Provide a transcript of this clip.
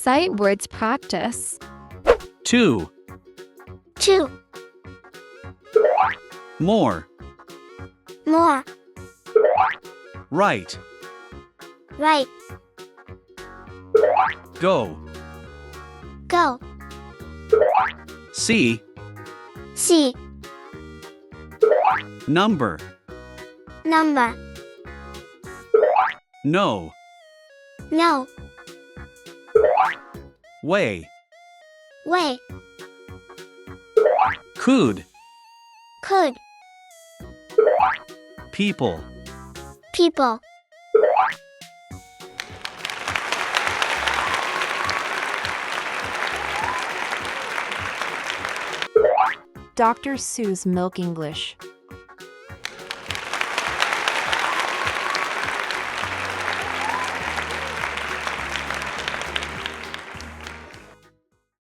Sight words practice. 2. Two. More. More. Right. Right. Go. Go. See. See. Number. Number. No. No. Way. Way. Could. Could. People. People. Dr. Su's Milk English.